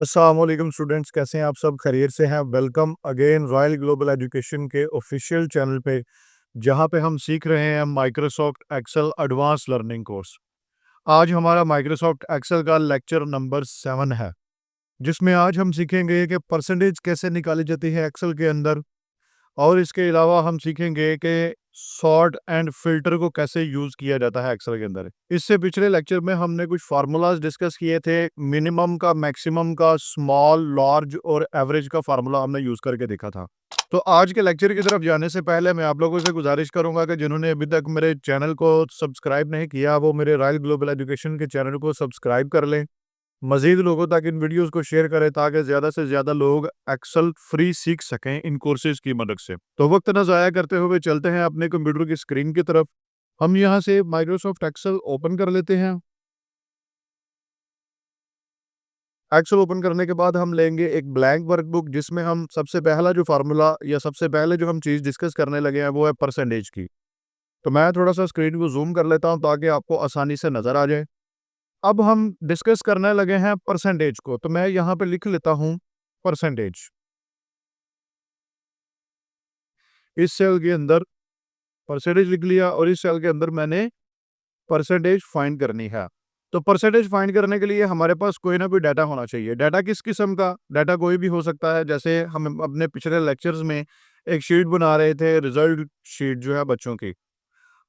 अस्सलाम वालेकुम स्टूडेंट्स, कैसे हैं आप सब? खैरियत से हैं? Welcome again Royal Global Education के ऑफिशियल चैनल पे, जहां पे हम सीख रहे हैं Microsoft Excel advance learning course. आज हमारा माइक्रोसॉफ्ट एक्सेल का लेक्चर नंबर 7 है, जिसमें आज हम सीखेंगे कि परसेंटेज कैसे निकाली जाती है एक्सेल के अंदर। और इसके अलावा हम सीखेंगे कि सॉर्ट एंड फिल्टर को कैसे यूज़ किया जाता है एक्सेल के अंदर। इससे पिछले लेक्चर में हमने कुछ फार्मूलाज डिस्कस किए थे, मिनिमम का, मैक्सिमम का, स्मॉल, लार्ज और एवरेज का फार्मूला हमने यूज़ करके देखा था। तो आज के लेक्चर की तरफ जाने से पहले मैं आप लोगों से गुजारिश करूंगा कि जिन्होंने अभी तक मेरे चैनल को सब्सक्राइब नहीं किया, वो मेरे रॉयल ग्लोबल एजुकेशन के चैनल को सब्सक्राइब कर लें। मज़ीद लोगों तक इन वीडियोस को शेयर करें ताकि ज़्यादा से ज़्यादा लोग एक्सेल फ्री सीख सकें इन कोर्सेज़ की मदद से। तो वक्त ना ज़ाया करते हुए चलते हैं अपने कंप्यूटर की स्क्रीन की तरफ। हम यहाँ से माइक्रोसॉफ्ट एक्सेल ओपन कर लेते हैं। एक्सेल ओपन करने के बाद हम लेंगे एक ब्लैंक वर्कबुक, जिसमें हम सबसे पहला जो फार्मूला या सबसे पहले जो हम चीज़ डिस्कस करने लगे हैं वो है परसेंटेज की। तो मैं थोड़ा सा स्क्रीन को जूम कर लेता हूँ ताकि आपको आसानी से नज़र आ जाए। अब हम डिस्कस करने लगे हैं परसेंटेज को, तो मैं यहाँ पे लिख लेता हूँ परसेंटेज। इस सेल के अंदर परसेंटेज लिख लिया और इस सेल के अंदर मैंने परसेंटेज फाइंड करनी है। तो परसेंटेज फाइंड करने के लिए हमारे पास कोई ना कोई डाटा होना चाहिए। डाटा किस किस्म का? डाटा कोई भी हो सकता है। जैसे हम अपने पिछले लेक्चर्स में एक शीट बना रहे थे, रिजल्ट शीट जो है बच्चों की।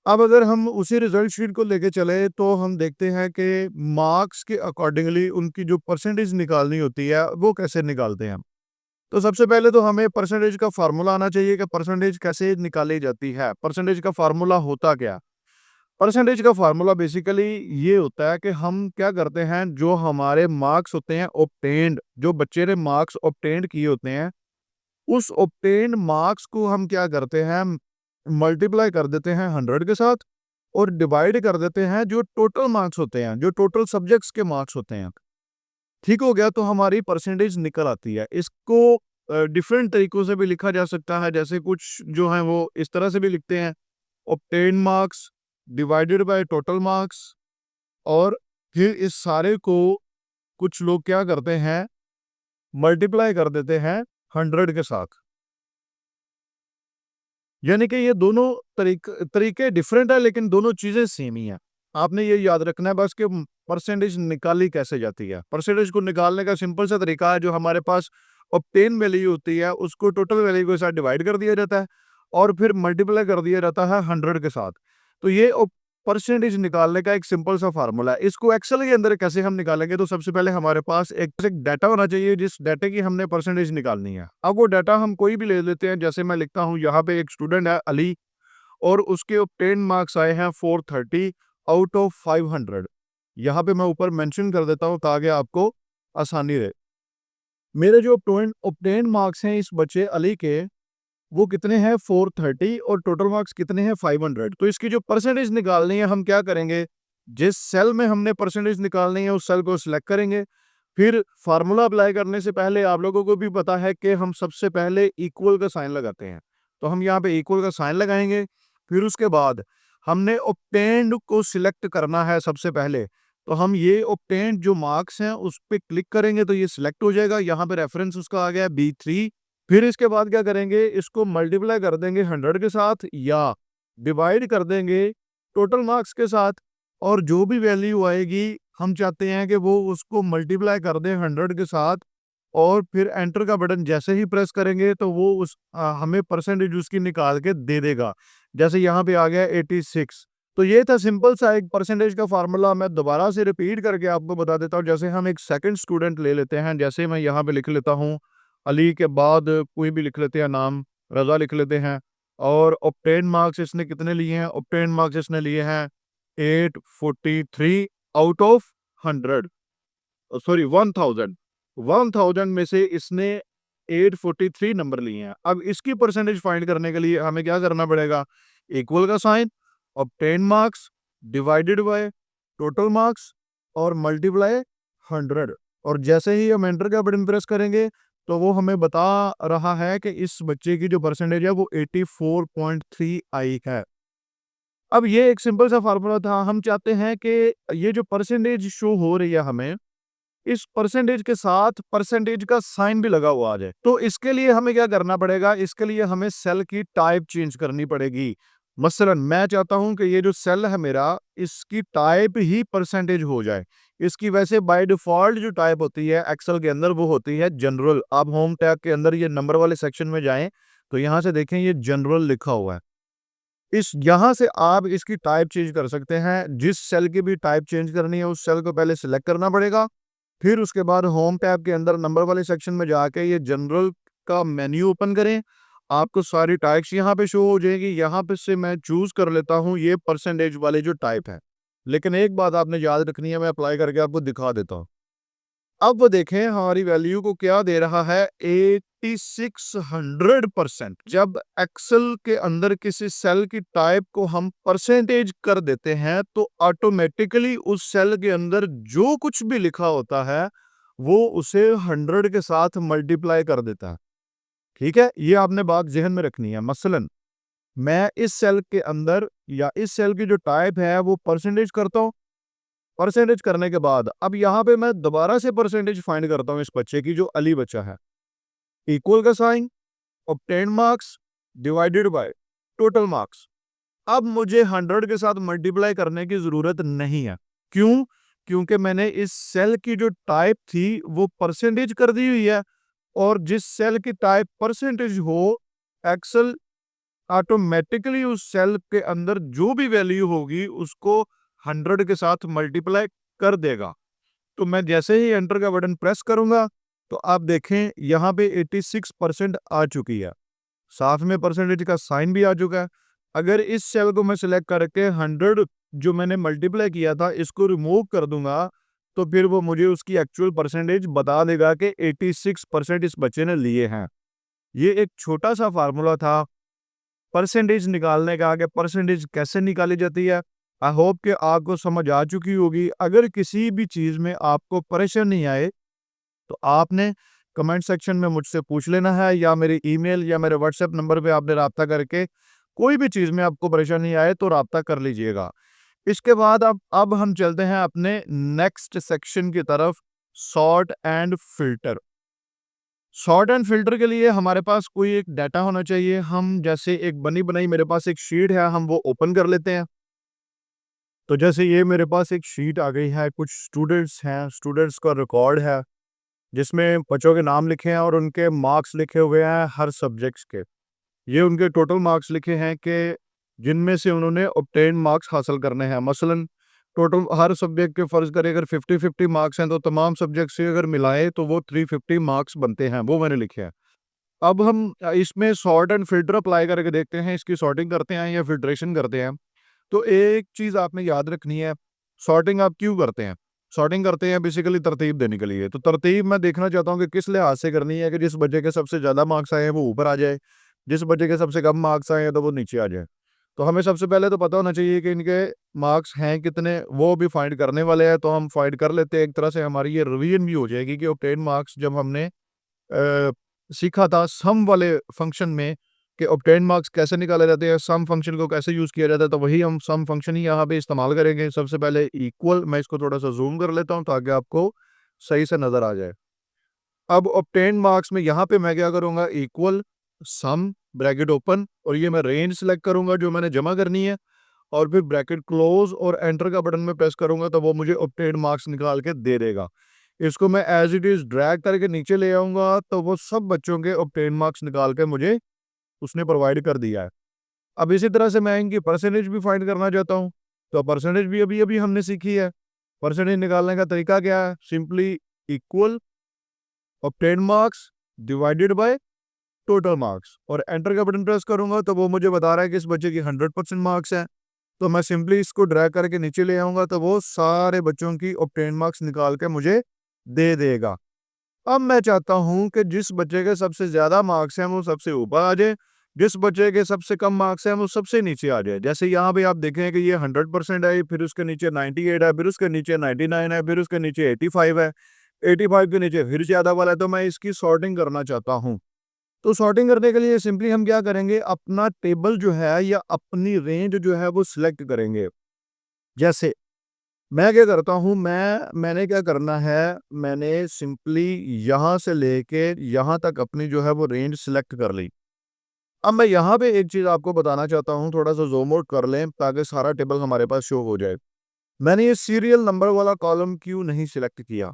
अब अगर हम उसी रिजल्ट शीट को लेके चले तो हम देखते हैं कि मार्क्स के अकॉर्डिंगली उनकी जो परसेंटेज निकालनी होती है वो कैसे निकालते हैं। तो सबसे पहले तो हमें परसेंटेज का फार्मूला आना चाहिए कि परसेंटेज कैसे निकाली जाती है। परसेंटेज का फार्मूला होता क्या? परसेंटेज का फार्मूला बेसिकली ये होता है कि हम क्या करते हैं, जो हमारे मार्क्स होते हैं ऑब्टेन्ड, जो बच्चे ने मार्क्स ऑब्टेन्ड किए होते हैं, उस ऑब्टेन्ड मार्क्स को हम क्या करते हैं, मल्टीप्लाई कर देते हैं 100 के साथ और डिवाइड कर देते हैं जो टोटल मार्क्स होते हैं, जो टोटल सब्जेक्ट्स के मार्क्स होते हैं। ठीक हो गया, तो हमारी परसेंटेज निकल आती है। इसको डिफरेंट तरीकों से भी लिखा जा सकता है। जैसे कुछ जो हैं वो इस तरह से भी लिखते हैं, obtain marks divided by total marks. और फिर इस सारे को कुछ लोग क्या करते हैं, मल्टीप्लाई कर देते हैं 100 के साथ। यानी कि ये दोनों तरीके डिफरेंट है, लेकिन दोनों चीजें सेम ही हैं। आपने ये याद रखना है बस कि परसेंटेज निकाली कैसे जाती है। परसेंटेज को निकालने का सिंपल सा तरीका है, जो हमारे पास ऑब्टेन वैल्यू होती है उसको टोटल वैल्यू के साथ डिवाइड कर दिया जाता है और फिर मल्टीप्लाई कर दिया जाता है 100 के साथ। तो ये परसेंटेज निकालने का एक सिंपल सा फार्मूला है। इसको एक्सेल के अंदर कैसे हम निकालेंगे, तो सबसे पहले हमारे पास एक डाटा होना चाहिए जिस डाटे की हमने परसेंटेज निकालनी है। अब वो डाटा हम कोई भी ले लेते हैं। जैसे मैं लिखता हूँ यहाँ पे एक स्टूडेंट है अली, और उसके ऑब्टेन मार्क्स आए हैं 430 आउट ऑफ 500। यहाँ पे मैं ऊपर मेंशन कर देता हूँ ताकि आपको आसानी रहे। मेरे जो ऑब्टेन मार्क्स हैं इस बच्चे अली के, वो कितने हैं 430, और टोटल मार्क्स कितने हैं 500। तो इसकी जो परसेंटेज निकालनी है हम क्या करेंगे, जिस सेल में हमने परसेंटेज निकालनी है उस सेल को सिलेक्ट करेंगे। फिर फार्मूला अप्लाई करने से पहले आप लोगों को भी पता है कि हम सबसे पहले इक्वल का साइन लगाते हैं। तो हम यहाँ पे इक्वल का साइन लगाएंगे। फिर उसके बाद हमने ऑब्टेन्ड को सिलेक्ट करना है सबसे पहले। तो हम ये ऑब्टेन्ड जो मार्क्स हैं उस पर क्लिक करेंगे तो ये सिलेक्ट हो जाएगा। यहाँ पे रेफरेंस उसका आ गया B3। फिर इसके बाद क्या करेंगे, इसको मल्टीप्लाई कर देंगे 100 के साथ या डिवाइड कर देंगे टोटल मार्क्स के साथ। और जो भी वैल्यू आएगी हम चाहते हैं कि वो उसको मल्टीप्लाई कर दें 100 के साथ, और फिर एंटर का बटन जैसे ही प्रेस करेंगे तो वो हमें परसेंटेज उसकी निकाल के दे देगा। जैसे यहाँ पे आ गया 86। तो ये था सिंपल सा एक परसेंटेज का फार्मूला। मैं दोबारा से रिपीट करके आपको बता देता हूँ। जैसे हम एक सेकंड स्टूडेंट ले लेते हैं, जैसे मैं यहाँ पे लिख लेता हूँ अली के बाद कोई भी लिख लेते हैं नाम, रज़ा लिख लेते हैं। और ऑब्टेन मार्क्स इसने कितने लिए हैं, ऑब्टेन मार्क्स इसने लिए हैं 843 आउट ऑफ 100, सॉरी 1000। 1000 में से इसने 843 नंबर लिए हैं। अब इसकी परसेंटेज फाइंड करने के लिए हमें क्या करना पड़ेगा, इक्वल का sign, obtain marks divided by total marks और मल्टीप्लाई 100। और जैसे ही हम एंटर का बटन प्रेस करेंगे तो वो हमें बता रहा है कि इस बच्चे की जो परसेंटेज है वो 84.3 आई है। अब ये एक सिंपल सा फार्मूला था। हम चाहते हैं कि ये जो परसेंटेज शो हो रही है हमें, इस परसेंटेज के साथ परसेंटेज का साइन भी लगा हुआ आ जाए। तो इसके लिए हमें क्या करना पड़ेगा, इसके लिए हमें सेल की टाइप चेंज करनी पड़ेगी। मसलन मैं चाहता हूं कि ये जो सेल है मेरा, इसकी टाइप ही परसेंटेज हो जाए। इसकी वैसे बाय डिफॉल्ट जो टाइप होती है एक्सेल के अंदर वो होती है जनरल। आप होम टैग के अंदर ये नंबर वाले सेक्शन में जाएं तो यहां से देखें ये जनरल लिखा हुआ है। इस यहां से आप इसकी टाइप चेंज कर सकते हैं। जिस सेल की भी टाइप चेंज करनी है उस सेल को पहले सिलेक्ट करना पड़ेगा, फिर उसके बाद होम टैब के अंदर नंबर वाले सेक्शन में जाके ये जनरल का मेन्यू ओपन करें। आपको सारी टाइप्स यहाँ पे शो हो जाएगी। यहाँ पे से मैं चूज कर लेता हूँ ये परसेंटेज वाले जो टाइप है। लेकिन एक बात आपने याद रखनी है, मैं अप्लाई करके आपको दिखा देता हूँ। अब वो देखें हमारी वैल्यू को क्या दे रहा है, 8600%। जब एक्सेल के अंदर किसी सेल की टाइप को हम परसेंटेज कर देते हैं तो ऑटोमेटिकली उस सेल के अंदर जो कुछ भी लिखा होता है वो उसे 100 के साथ मल्टीप्लाई कर देता है। ठीक है, ये आपने बात जहन में रखनी है। मसलन मैं इस सेल के अंदर या इस सेल की जो टाइप है वो परसेंटेज करता हूं। परसेंटेज करने के बाद अब यहां पे मैं दोबारा से परसेंटेज फाइंड करता हूं इस बच्चे की, जो अली बच्चा है। इक्वल का sign, obtain marks divided by total marks. अब मुझे 100 के साथ मल्टीप्लाई करने की जरूरत नहीं है। क्यों? क्योंकि मैंने इस सेल की जो टाइप थी वो परसेंटेज कर दी हुई है, और जिस सेल की टाइप परसेंटेज हो एक्सेल ऑटोमेटिकली उस सेल के अंदर जो भी वैल्यू होगी उसको 100 के साथ मल्टीप्लाई कर देगा। तो मैं जैसे ही एंटर का बटन प्रेस करूंगा तो आप देखें यहाँ पे 86% आ चुकी है, साथ में परसेंटेज का साइन भी आ चुका है। अगर इस सेल को मैं सिलेक्ट करके 100 जो मैंने मल्टीप्लाई किया था इसको रिमूव कर दूंगा तो फिर वो मुझे उसकी एक्चुअल परसेंटेज बता देगा कि 86% इस बच्चे ने लिए हैं। ये एक छोटा सा फार्मूला था परसेंटेज निकालने का, कि परसेंटेज कैसे निकाली जाती है। आई होप कि आपको समझ आ चुकी होगी। अगर किसी भी चीज़ में आपको परेशानी आए तो आपने कमेंट सेक्शन में मुझसे पूछ लेना है, या मेरे ईमेल या मेरे व्हाट्सएप नंबर पे आपने राब्ता करके कोई भी चीज़ में आपको परेशानी आए तो राब्ता कर लीजिएगा। इसके बाद अब हम चलते हैं अपने नेक्स्ट सेक्शन की तरफ, sort and filter. Sort and filter के लिए हमारे पास कोई एक डाटा होना चाहिए। हम जैसे एक बनी बनाई मेरे पास एक शीट है, हम वो ओपन कर लेते हैं। तो जैसे ये मेरे पास एक शीट आ गई है, कुछ स्टूडेंट्स हैं, स्टूडेंट्स का रिकॉर्ड है जिसमें बच्चों के नाम लिखे हैं और उनके मार्क्स लिखे हुए हैं हर सब्जेक्ट्स के। ये उनके टोटल मार्क्स लिखे हैं कि जिनमें से उन्होंने ऑब्टेन मार्क्स हासिल करने हैं। मसलन टोटल हर सब्जेक्ट के फ़र्ज़ करें अगर 50-50 मार्क्स हैं तो तमाम सब्जेक्ट से अगर मिलाएं तो वो 350 मार्क्स बनते हैं, वो मैंने लिखे हैं। अब हम इसमें सॉर्ट एंड फिल्टर अप्लाई करके देखते हैं, इसकी सॉर्टिंग करते हैं या फिल्ट्रेशन करते हैं। तो एक चीज़ आपने याद रखनी है, सॉर्टिंग आप क्यों करते हैं? सॉर्टिंग करते हैं बेसिकली तरतीब देने के लिए। तो तरतीब मैं देखना चाहता हूँ कि किस लिहाज से करनी है, कि जिस बच्चे के सबसे ज़्यादा मार्क्स आए हैं वो ऊपर आ जाए, जिस बच्चे के सबसे कम मार्क्स आए हैं तो वो नीचे आ जाए। तो हमें सबसे पहले तो पता होना चाहिए कि इनके मार्क्स हैं कितने, वो भी फाइंड करने वाले हैं। तो हम फाइंड कर लेते हैं, एक तरह से हमारी ये रिवीजन भी हो जाएगी कि ऑब्टेन मार्क्स जब हमने सीखा था सम वाले फंक्शन में कि ऑब्टेन मार्क्स कैसे निकाले जाते हैं, सम फंक्शन को कैसे यूज़ किया जाता है, तो वही हम सम फंक्शन ही यहाँ पे इस्तेमाल करेंगे। सबसे पहले इक्वल, मैं इसको थोड़ा सा जूम कर लेता हूँ ताकि आपको सही से नज़र आ जाए। अब ऑब्टेन मार्क्स में यहाँ पे मैं क्या करूँगा, इक्वल सम ब्रैकेट ओपन, और ये मैं रेंज सेलेक्ट करूँगा जो मैंने जमा करनी है, और फिर ब्रैकेट क्लोज और एंटर का बटन में प्रेस करूँगा तो वो मुझे ऑब्टेन मार्क्स निकाल के दे देगा। इसको मैं एज इट इज़ ड्रैग करके नीचे ले आऊँगा तो वो सब बच्चों के ऑब्टेन मार्क्स निकाल के मुझे उसने प्रोवाइड कर दिया है। अब इसी तरह से मैं इनकी परसेंटेज भी फाइंड करना चाहता हूँ, तो परसेंटेज भी अभी-अभी हमने सीखी है। परसेंटेज निकालने का तरीका क्या है? Simply equal obtain marks divided by total marks, और एंटर का बटन प्रेस करूँगा तो वो मुझे बता रहा है कि इस बच्चे की 100% मार्क्स हैं। तो मैं सिंपली इसको ड्रैग करके नीचे ले आऊँगा तो वो सारे बच्चों की ऑब्टेन मार्क्स निकाल के मुझे दे देगा। अब मैं चाहता हूँ कि जिस बच्चे के सबसे ज़्यादा मार्क्स हैं वो सबसे ऊपर आ जाए, जिस बच्चे के सबसे कम मार्क्स हैं वो सबसे नीचे आ जाए। जैसे यहाँ पे आप देखें कि ये 100% है, फिर उसके नीचे 98 है, फिर उसके नीचे 99 है, फिर उसके नीचे 85 है, 85 के नीचे फिर ज़्यादा वाला है। तो मैं इसकी सॉर्टिंग करना चाहता हूँ। तो सॉर्टिंग करने के लिए सिंपली हम क्या करेंगे, अपना टेबल जो है या अपनी रेंज जो है वो सिलेक्ट करेंगे। जैसे मैं क्या करता हूँ, मैंने क्या करना है, मैंने सिंपली यहाँ से लेके यहाँ तक अपनी जो है वो रेंज सिलेक्ट कर ली। अब मैं यहाँ पे एक चीज़ आपको बताना चाहता हूँ, थोड़ा-सा ज़ूम आउट कर लें ताकि सारा टेबल हमारे पास शो हो जाए। मैंने ये सीरियल नंबर वाला कॉलम क्यों नहीं सिलेक्ट किया?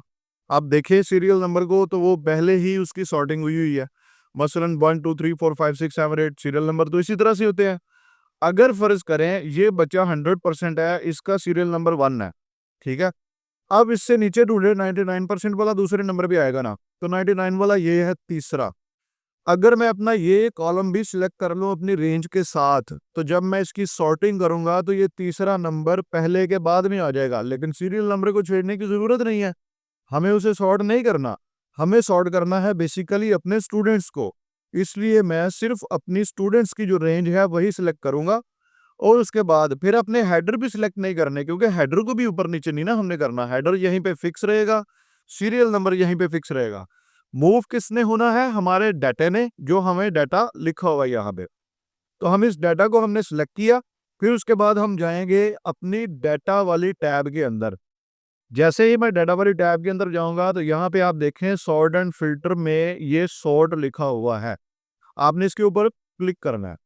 आप देखिए सीरियल नंबर को, तो वो पहले ही उसकी सॉर्टिंग हुई हुई है। मसलन 1, 2, 3, 4, 5, 6, 7, 8 सीरियल नंबर तो इसी तरह से होते हैं। अगर फ़र्ज़ करें ये बच्चा 100% है, इसका सीरियल नंबर 1 है, ठीक है? अब इससे नीचे ढूँढे 99% वाला दूसरे नंबर पे आएगा ना, तो 99 वाला ये है तीसरा। अगर मैं अपना ये कॉलम भी सिलेक्ट कर लूँ अपनी रेंज के साथ, तो जब मैं इसकी सॉर्टिंग करूँगा तो ये तीसरा नंबर पहले के बाद में आ जाएगा, लेकिन सीरियल नंबर को छेड़ने की ज़रूरत नहीं है। हमें उसे सॉर्ट नहीं करना, हमें सॉर्ट करना है बेसिकली अपने स्टूडेंट्स को। इसलिए मैं सिर्फ़ अपनी स्टूडेंट्स की जो रेंज है वही सिलेक्ट करूँगा और उसके बाद फिर अपने हेडर भी सिलेक्ट नहीं करने, क्योंकि हेडर को भी ऊपर-नीचे नहीं ना हमने करना, हेडर यहीं पे फिक्स रहेगा, सीरियल नंबर यहीं पे फिक्स रहेगा। मूव किसने होना है? हमारे डाटा ने, जो हमें डाटा लिखा हुआ है यहाँ पे। तो हम इस डाटा को हमने सिलेक्ट किया, फिर उसके बाद हम जाएँगे अपनी डाटा वाली टैब के अंदर। जैसे ही मैं डाटा वाली टैब के अंदर जाऊँगा तो यहाँ पे आप देखें सॉर्ट एंड फ़िल्टर में ये सॉर्ट लिखा हुआ है। आपने इसके ऊपर क्लिक करना है।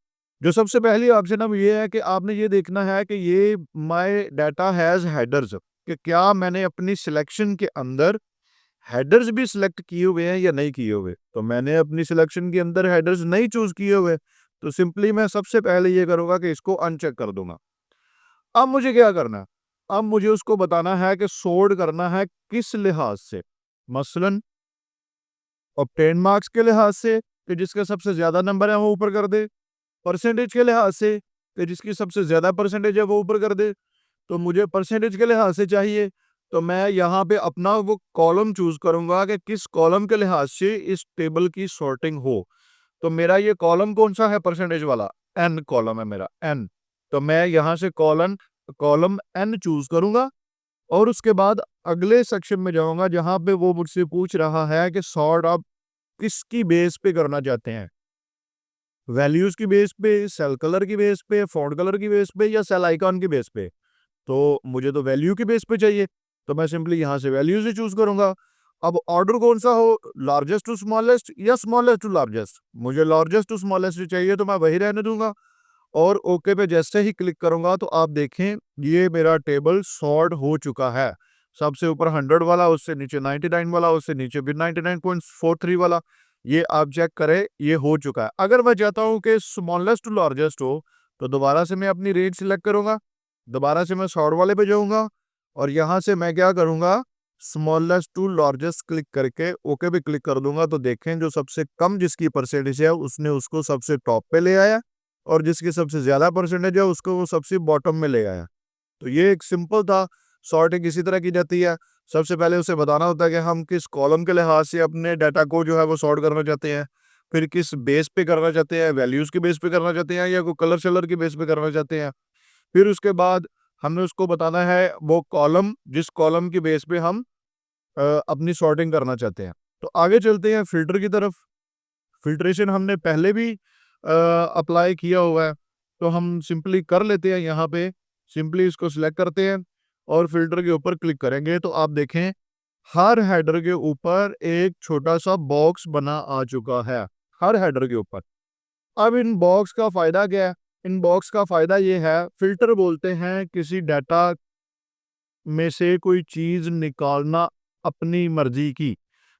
जो सबसे पहली ऑप्शन अब ये है कि आपने ये देखना है कि ये माय डाटा हैज़ हेडर्स, कि क्या मैंने अपनी सिलेक्शन के अंदर हेडर्स भी सिलेक्ट किए हुए हैं या नहीं किए हुए। तो मैंने अपनी सिलेक्शन के अंदर हेडर्स नहीं चूज़ किए हुए, तो सिंपली मैं सबसे पहले ये करूँगा कि इसको अनचेक कर दूँगा। अब मुझे क्या करना है? अब मुझे उसको बताना है कि सॉर्ट करना है किस लिहाज से। मसलन ऑब्टेन मार्क्स के लिहाज से, कि जिसके सबसे ज़्यादा नंबर है वो ऊपर कर दे। परसेंटेज के लिहाज से, कि जिसकी सबसे ज़्यादा परसेंटेज है वो ऊपर कर दे। तो मुझे परसेंटेज के लिहाज से चाहिए, तो मैं यहाँ पे अपना वो कॉलम चूज़ करूँगा कि किस कॉलम के लिहाज से इस टेबल की सॉर्टिंग हो। तो मेरा ये कॉलम कौन-सा है परसेंटेज वाला? एन कॉलम है मेरा, एन। तो मैं यहाँ से कॉलम एन चूज़ करूँगा और उसके बाद अगले सेक्शन में जाऊँगा जहाँ पे वो मुझसे पूछ रहा है कि सॉर्ट आप किसकी बेस पे करना चाहते हैं? वैल्यूज़ की बेस पे, सेल कलर की बेस पे, फ़ॉन्ट कलर की बेस पे या सेल आइकन की बेस पे? तो मुझे तो वैल्यू की बेस पे चाहिए, तो मैं सिंपली यहाँ से वैल्यूज़ ही चूज़ करूँगा। अब ऑर्डर कौन-सा हो, लार्जेस्ट टू स्मॉलेस्ट या स्मॉलेस्ट टू लार्जेस्ट? मुझे लार्जेस्ट टू स्मॉलेस्ट ही चाहिए, तो मैं वही रहने दूँगा और ओके पे जैसे ही क्लिक करूँगा तो आप देखें ये मेरा टेबल सॉर्ट हो चुका है। सबसे ऊपर 100 वाला, उससे नीचे 99 वाला, उससे नीचे फिर 99.43 वाला, ये आप चेक करें, ये हो चुका है। अगर मैं चाहता हूँ कि स्मॉलेस्ट टू लार्जेस्ट हो, तो दोबारा से मैं अपनी रेंज सिलेक्ट करूँगा, दोबारा से मैं सॉर्ट वाले पे जाऊँगा और यहाँ से मैं क्या करूँगा, स्मॉलेस्ट टू लार्जेस्ट क्लिक करके ओके पे क्लिक कर दूँगा, तो देखें जो सबसे कम जिसकी परसेंटेज है उसने उसको सबसे टॉप पे ले आया और जिसकी सबसे ज़्यादा परसेंटेज है उसको वो सबसे बॉटम में ले आया। तो ये एक सिंपल था, सॉर्टिंग इसी तरह की जाती है। सबसे पहले उसे बताना होता है कि हम किस कॉलम के लिहाज से अपने डाटा को जो है वो सॉर्ट करना चाहते हैं। फिर किस बेस पे करना चाहते हैं, वैल्यूज़ के बेस पे करना चाहते हैं या कोई कलर-शलर के बेस पे करना चाहते हैं। फिर उसके बाद हमने उसको बताना है वो कॉलम, जिस कॉलम की बेस पे हम अपनी सॉर्टिंग करना चाहते हैं। तो आगे चलते हैं फ़िल्टर की तरफ। फ़िल्ट्रेशन हमने पहले भी अप्लाई किया हुआ है, तो हम सिंपली कर लेते हैं यहाँ पे, सिंपली इसको सिलेक्ट करते हैं और फ़िल्टर के ऊपर क्लिक करेंगे तो आप देखें, हर हेडर के ऊपर एक छोटा-सा बॉक्स बना आ चुका है, हर हेडर के ऊपर। अब इन बॉक्स का फ़ायदा क्या है? इन बॉक्स का फ़ायदा ये है, फ़िल्टर बोलते हैं किसी डाटा में से कोई चीज़ निकालना अपनी मर्ज़ी की,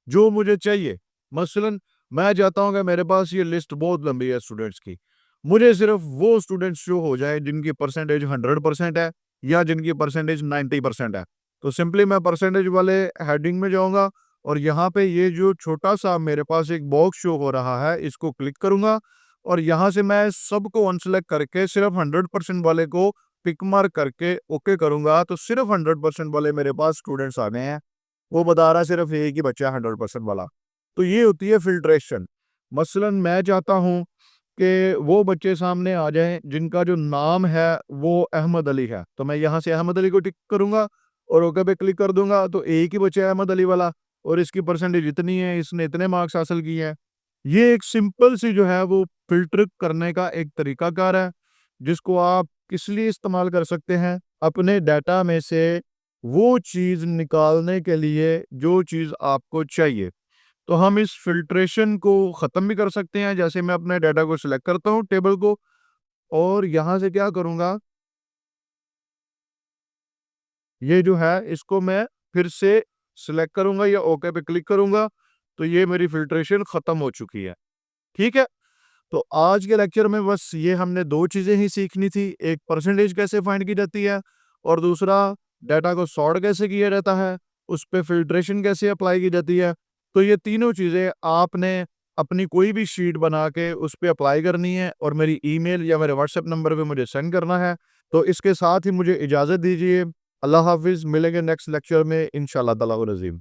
जो मुझे चाहिए। मसलन मैं चाहता हूँ कि मेरे पास ये लिस्ट बहुत लंबी है स्टूडेंट्स की। मुझे सिर्फ़ वो स्टूडेंट्स शो हो जाएँ जिनकी परसेंटेज 100% है या जिनकी परसेंटेज 90% है। तो सिंपली मैं परसेंटेज वाले हेडिंग में जाऊँगा और यहाँ पे ये जो छोटा-सा मेरे पास एक बॉक्स शो हो रहा है, इसको क्लिक करूँगा और यहाँ से मैं सबको अनसेलेक्ट करके सिर्फ़ 100% वाले को टिक मार्क करके ओके करूँगा, तो सिर्फ़ 100% वाले मेरे पास स्टूडेंट्स आ गए हैं। वो बता रहा है सिर्फ़ एक ही बच्चा है 100% वाला। तो ये होती है फ़िल्ट्रेशन। मसलन मैं चाहता हूँ कि वो बच्चे सामने आ जाएँ जिनका जो नाम है वो अहमद अली है। तो मैं यहाँ से अहमद अली को टिक करूँगा और ओके पे क्लिक कर दूँगा, तो एक ही बच्चा है अहमद अली वाला और इसकी परसेंटेज इतनी है, इसने इतने मार्क्स हासिल किए हैं। ये एक सिंपल सी जो है वो फ़िल्टर करने का एक तरीकाकार है, जिसको आप किस लिए इस्तेमाल कर सकते हैं, अपने डाटा में से वो चीज़ निकालने के लिए जो चीज़ आपको चाहिए। तो हम इस फ़िल्ट्रेशन को ख़त्म भी कर सकते हैं। जैसे मैं अपने डाटा को सिलेक्ट करता हूँ टेबल को और यहाँ से क्या करूँगा, ये जो है इसको मैं फिर से सिलेक्ट करूँगा या ओके पे क्लिक करूँगा, तो ये मेरी फ़िल्ट्रेशन ख़त्म हो चुकी है। ठीक है? तो आज के लेक्चर में बस ये हमने 2 चीज़ें ही सीखनी थी। एक परसेंटेज कैसे फाइंड की जाती है और दूसरा डाटा को सॉर्ट कैसे किया जाता है, उस पे फ़िल्ट्रेशन कैसे अप्लाई की जाती है। तो ये तीनों चीज़ें आपने अपनी कोई भी शीट बना के उस पे अप्लाई करनी है और मेरी ईमेल या मेरे व्हाट्सएप नंबर पे मुझे सेंड करना है। तो इसके साथ ही मुझे इजाज़त दीजिए। अल्लाह हाफ़िज़, मिलेंगे नेक्स्ट लेक्चर में इंशाअल्लाह ताला व नज़ीम।